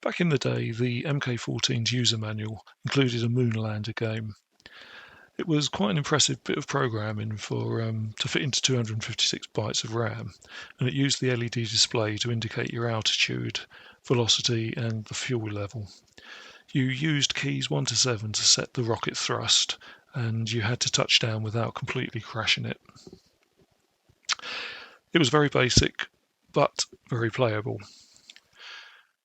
Back in the day, the MK14's user manual included a Moon Lander game. It was quite an impressive bit of programming to fit into 256 bytes of RAM, and it used the LED display to indicate your altitude, velocity, and the fuel level. You used keys 1 to 7 to set the rocket thrust, and you had to touch down without completely crashing it. It was very basic, but very playable.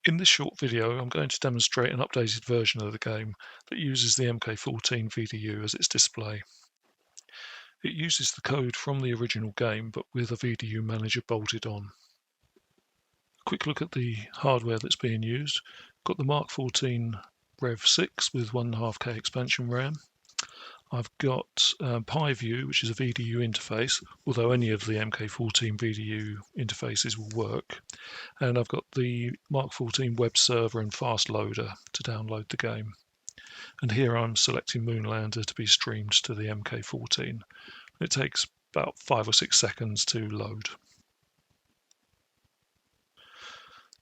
In this short video, I'm going to demonstrate an updated version of the game that uses the MK14 VDU as its display. It uses the code from the original game, but with a VDU manager bolted on. A quick look at the hardware that's being used. Got the Mark 14 Rev 6 with 1.5K expansion RAM. I've got PyView, which is a VDU interface, although any of the MK14 VDU interfaces will work. And I've got the Mark 14 web server and fast loader to download the game. And here I'm selecting Moon Lander to be streamed to the MK14. It takes about 5 or 6 seconds to load.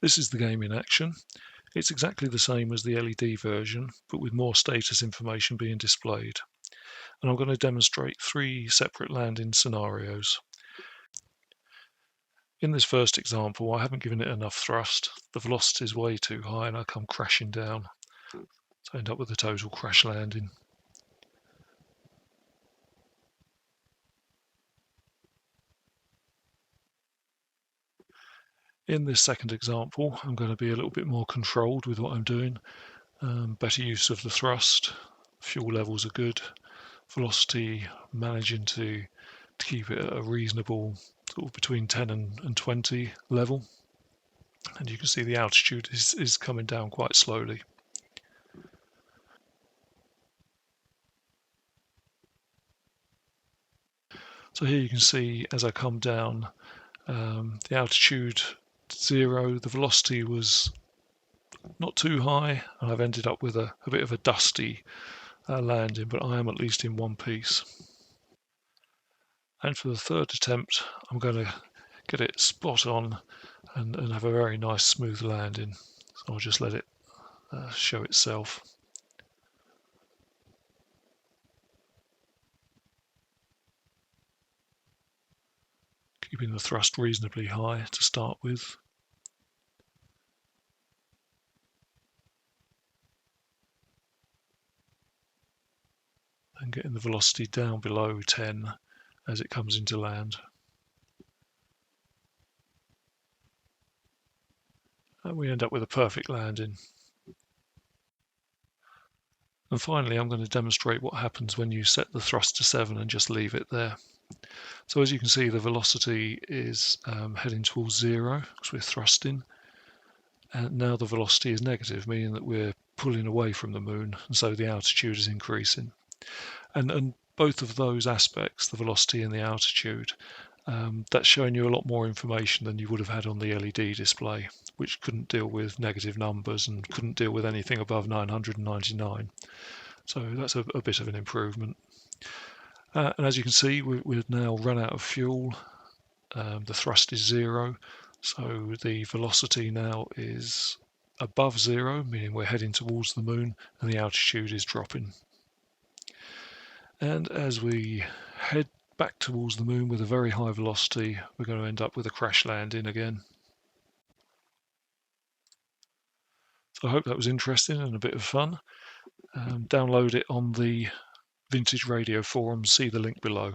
This is the game in action. It's exactly the same as the LED version, but with more status information being displayed. And I'm going to demonstrate 3 separate landing scenarios. In this first example, I haven't given it enough thrust. The velocity is way too high and I come crashing down. So I end up with a total crash landing. In this second example, I'm going to be a little bit more controlled with what I'm doing. Better use of the thrust, fuel levels are good, velocity managing to keep it at a reasonable sort of between 10 and 20 level. And you can see the altitude is coming down quite slowly. So here you can see as I come down, the altitude 0, the velocity was not too high, and I've ended up with a bit of a dusty landing, but I am at least in one piece. And for the third attempt, I'm going to get it spot on and have a very nice smooth landing. So I'll just let it show itself. Keeping the thrust reasonably high to start with. And getting the velocity down below 10 as it comes into land. And we end up with a perfect landing. And finally, I'm going to demonstrate what happens when you set the thrust to 7 and just leave it there. So as you can see, the velocity is heading towards 0 because we're thrusting. And now the velocity is negative, meaning that we're pulling away from the moon, and so the altitude is increasing. And both of those aspects, the velocity and the altitude, that's showing you a lot more information than you would have had on the LED display, which couldn't deal with negative numbers and couldn't deal with anything above 999. So that's a bit of an improvement. And as you can see, we've now run out of fuel. The thrust is 0, so the velocity now is above 0, meaning we're heading towards the moon, and the altitude is dropping. And as we head back towards the moon with a very high velocity, we're going to end up with a crash landing again. So I hope that was interesting and a bit of fun. Download it on the Vintage Radio forums, see the link below.